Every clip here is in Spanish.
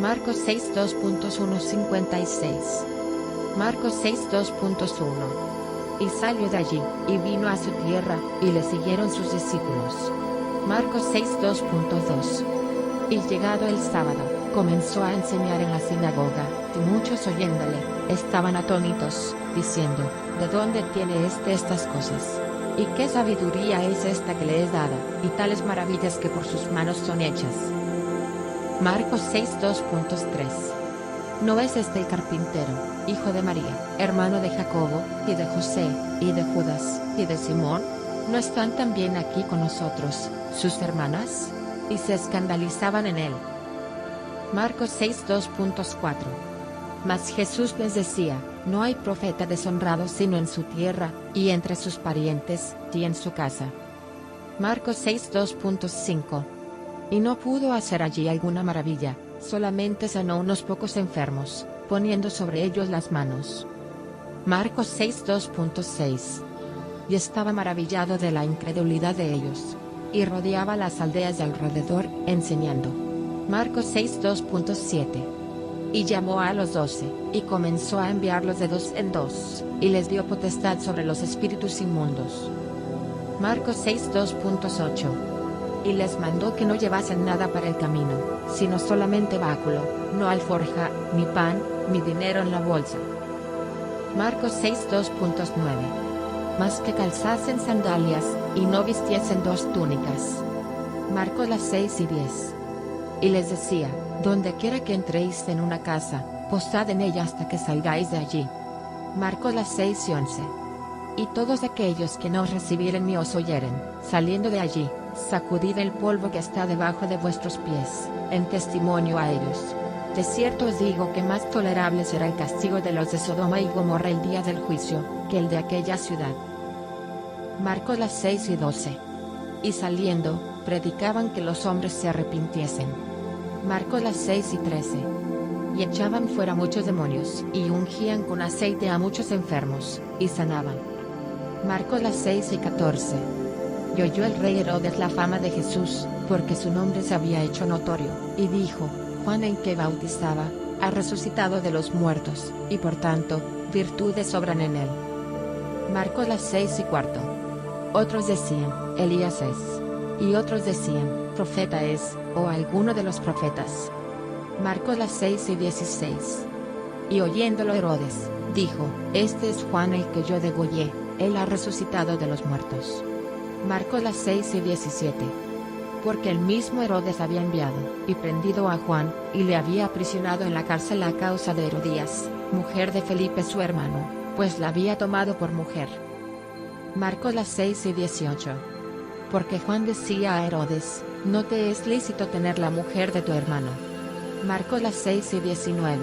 Marcos 6 2.156. Marcos 6 2.1. Y salió de allí, y vino a su tierra, y le siguieron sus discípulos. Marcos 6 2.2. Y llegado el sábado, comenzó a enseñar en la sinagoga, y muchos oyéndole, estaban atónitos, diciendo, ¿de dónde tiene estas cosas? ¿Y qué sabiduría es esta que le es dada, y tales maravillas que por sus manos son hechas? Marcos 6 2.3. ¿No es este el carpintero, hijo de María, hermano de Jacobo, y de José, y de Judas, y de Simón? ¿No están también aquí con nosotros, sus hermanas? Y se escandalizaban en él. Marcos 6 2.4. Mas Jesús les decía, no hay profeta deshonrado sino en su tierra, y entre sus parientes, y en su casa. Marcos 6 2.5. Y no pudo hacer allí alguna maravilla, solamente sanó unos pocos enfermos, poniendo sobre ellos las manos. Marcos 6 2.6. Y estaba maravillado de la incredulidad de ellos. Y rodeaba las aldeas de alrededor, enseñando. Marcos 6 2.7. Y llamó a los 12, y comenzó a enviarlos de dos en dos, y les dio potestad sobre los espíritus inmundos. Marcos 6 2.8. Y les mandó que no llevasen nada para el camino, sino solamente báculo, no alforja, ni pan, ni dinero en la bolsa. Marcos 6 2.9. Mas que calzasen sandalias, y no vistiesen dos túnicas. Marcos 6 y 10. Y les decía, donde quiera que entréis en una casa, posad en ella hasta que salgáis de allí. Marcos 6 y 11. Y todos aquellos que no os recibieren ni os oyeren, saliendo de allí, sacudid el polvo que está debajo de vuestros pies, en testimonio a ellos. De cierto os digo que más tolerable será el castigo de los de Sodoma y Gomorra el día del juicio, que el de aquella ciudad. Marcos 6 y 12. Y saliendo, predicaban que los hombres se arrepintiesen. Marcos 6 y 13. Y echaban fuera muchos demonios, y ungían con aceite a muchos enfermos, y sanaban. Marcos 6 y 14. Y oyó el rey Herodes la fama de Jesús, porque su nombre se había hecho notorio, y dijo, Juan el que bautizaba, ha resucitado de los muertos, y por tanto, virtudes sobran en él. Marcos 6 y 4. Otros decían, Elías es. Y otros decían, profeta es, o alguno de los profetas. Marcos 6 y 16. Y oyéndolo Herodes, dijo, este es Juan el que yo degollé, él ha resucitado de los muertos. Marcos 6 y 17. Porque el mismo Herodes había enviado, y prendido a Juan, y le había aprisionado en la cárcel a causa de Herodías, mujer de Felipe su hermano, pues la había tomado por mujer. Marcos 6 y 18. Porque Juan decía a Herodes, no te es lícito tener la mujer de tu hermano. Marcos 6 y 19.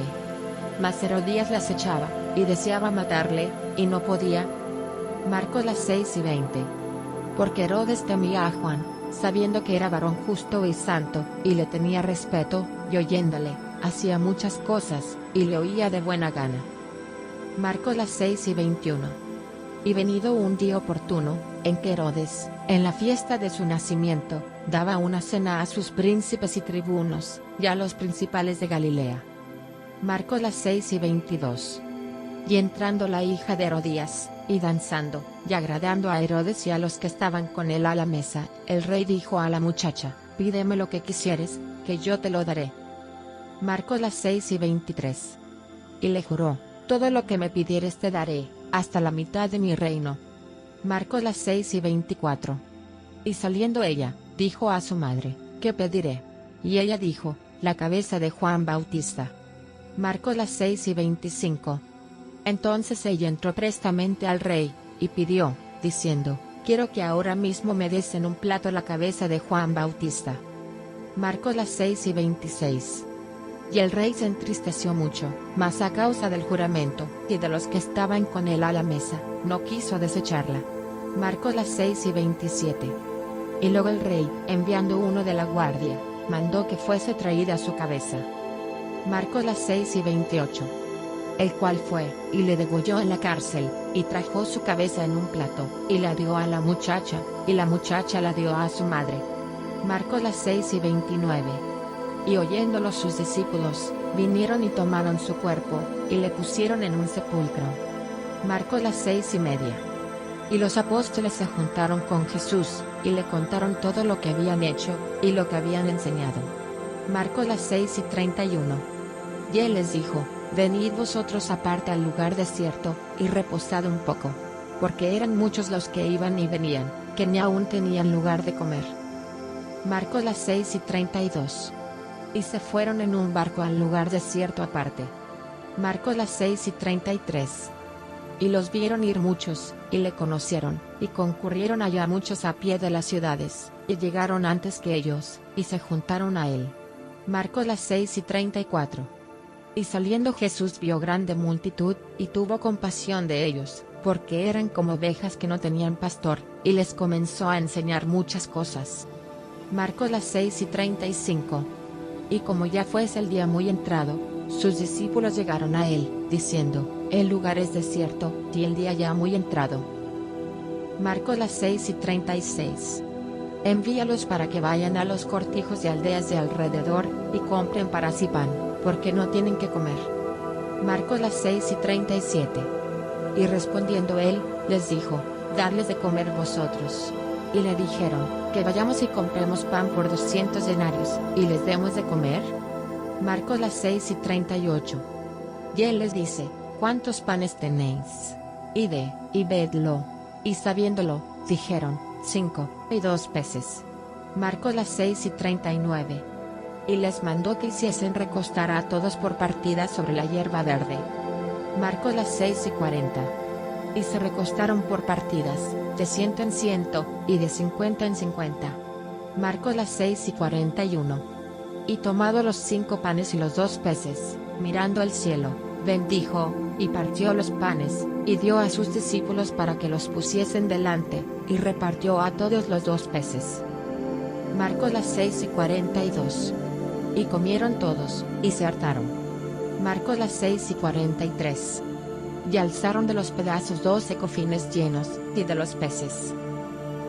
Mas Herodías las echaba, y deseaba matarle, y no podía. Marcos 6 y 20. Porque Herodes temía a Juan, sabiendo que era varón justo y santo, y le tenía respeto, y oyéndole, hacía muchas cosas, y le oía de buena gana. Marcos 6 y 21. Y venido un día oportuno, en que Herodes, en la fiesta de su nacimiento, daba una cena a sus príncipes y tribunos, y a los principales de Galilea. Marcos 6 y 22. Y entrando la hija de Herodías, y danzando, y agradando a Herodes y a los que estaban con él a la mesa, el rey dijo a la muchacha, pídeme lo que quisieres, que yo te lo daré. Marcos 6 y 23. Y le juró, todo lo que me pidieres te daré, hasta la mitad de mi reino. Marcos 6 y 24. Y saliendo ella, dijo a su madre, ¿qué pediré? Y ella dijo, la cabeza de Juan Bautista. Marcos 6 y 25. Entonces ella entró prestamente al rey, y pidió, diciendo, quiero que ahora mismo me des en un plato la cabeza de Juan Bautista. Marcos 6 y 26. Y el rey se entristeció mucho, mas a causa del juramento, y de los que estaban con él a la mesa, no quiso desecharla. Marcos 6 y 27. Y luego el rey, enviando uno de la guardia, mandó que fuese traída su cabeza. Marcos 6 y 28. El cual fue, y le degolló en la cárcel, y trajo su cabeza en un plato, y la dio a la muchacha, y la muchacha la dio a su madre. Marcos 6 y 29. Y oyéndolo sus discípulos, vinieron y tomaron su cuerpo, y le pusieron en un sepulcro. Marcos 6:30. Y los apóstoles se juntaron con Jesús, y le contaron todo lo que habían hecho, y lo que habían enseñado. Marcos 6:31. Y él les dijo: Venid vosotros aparte al lugar desierto, y reposad un poco. Porque eran muchos los que iban y venían, que ni aún tenían lugar de comer. Marcos 6:32. Y se fueron en un barco al lugar desierto aparte. Marcos 6:33. Y los vieron ir muchos, y le conocieron, y concurrieron allá muchos a pie de las ciudades, y llegaron antes que ellos, y se juntaron a él. Marcos 6:34. Y saliendo Jesús vio grande multitud, y tuvo compasión de ellos, porque eran como ovejas que no tenían pastor, y les comenzó a enseñar muchas cosas. Marcos 6:35. Y como ya fuese el día muy entrado, sus discípulos llegaron a él, diciendo: El lugar es desierto, y el día ya muy entrado. Marcos 6:36. Envíalos para que vayan a los cortijos de aldeas de alrededor, y compren para sí pan, porque no tienen que comer. Marcos 6:37. Y respondiendo él, les dijo: Dadles de comer vosotros. Y le dijeron: Que vayamos y compremos pan por 200 denarios, y les demos de comer. Marcos 6:38. Y él les dice: ¿Cuántos panes tenéis? Id, y vedlo. Y sabiéndolo, dijeron: 5, y 2 peces. Marcos 6:39. Y les mandó que hiciesen recostar a todos por partidas sobre la hierba verde. Marcos 6:40. Y se recostaron por partidas, de 100 en 100, y de 50 en 50. Marcos 6:41. Y tomado los 5 panes y los 2 peces, mirando al cielo, bendijo, y partió los panes, y dio a sus discípulos para que los pusiesen delante, y repartió a todos los 2 peces. Marcos 6:42. Y comieron todos, y se hartaron. Marcos 6:43. Y alzaron de los pedazos 12 cofines llenos, y de los peces.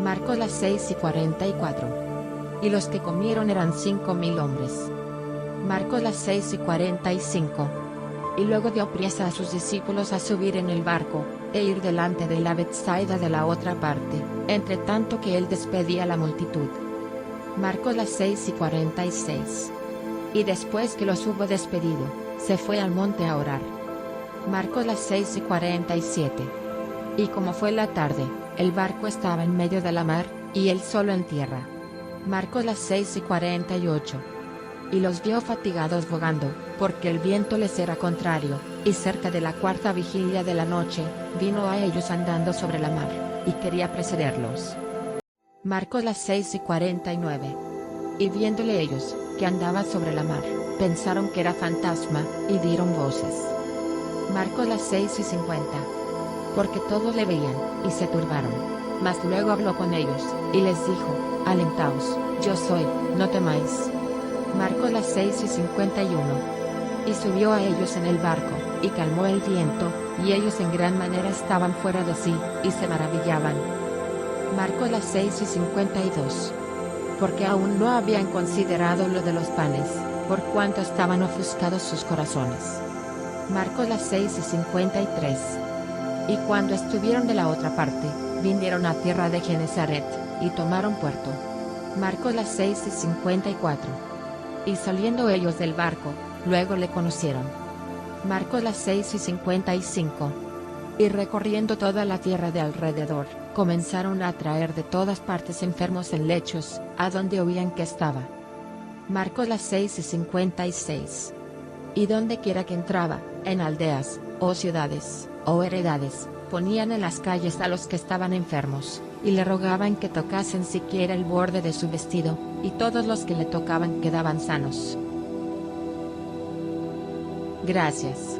Marcos 6:44. Y los que comieron eran 5,000 hombres. Marcos 6:45. Y luego dio priesa a sus discípulos a subir en el barco, e ir delante de la Betsaida de la otra parte, entre tanto que él despedía a la multitud. Marcos 6:46. Y después que los hubo despedido, se fue al monte a orar. Marcos 6:47. Y como fue la tarde, el barco estaba en medio de la mar, y él solo en tierra. Marcos 6:48. Y los vio fatigados bogando, porque el viento les era contrario, y cerca de la 4ª vigilia de la noche, vino a ellos andando sobre la mar, y quería precederlos. Marcos 6:49. Y viéndole ellos, que andaba sobre la mar, pensaron que era fantasma, y dieron voces. Marcos 6:50. Porque todos le veían, y se turbaron. Mas luego habló con ellos, y les dijo: Alentaos, yo soy, no temáis. Marcos 6:51. Y subió a ellos en el barco, y calmó el viento, y ellos en gran manera estaban fuera de sí, y se maravillaban. Marcos 6:52. Porque aún no habían considerado lo de los panes, por cuanto estaban ofuscados sus corazones. Marcos 6:53. Y cuando estuvieron de la otra parte, vinieron a tierra de Genezaret, y tomaron puerto. Marcos 6:54. Y saliendo ellos del barco, luego le conocieron. Marcos 6:55. Y recorriendo toda la tierra de alrededor, comenzaron a traer de todas partes enfermos en lechos, a donde oían que estaba. Marcos 6:56. Y donde quiera que entraba, en aldeas, o ciudades, o heredades, ponían en las calles a los que estaban enfermos, y le rogaban que tocasen siquiera el borde de su vestido, y todos los que le tocaban quedaban sanos. Gracias.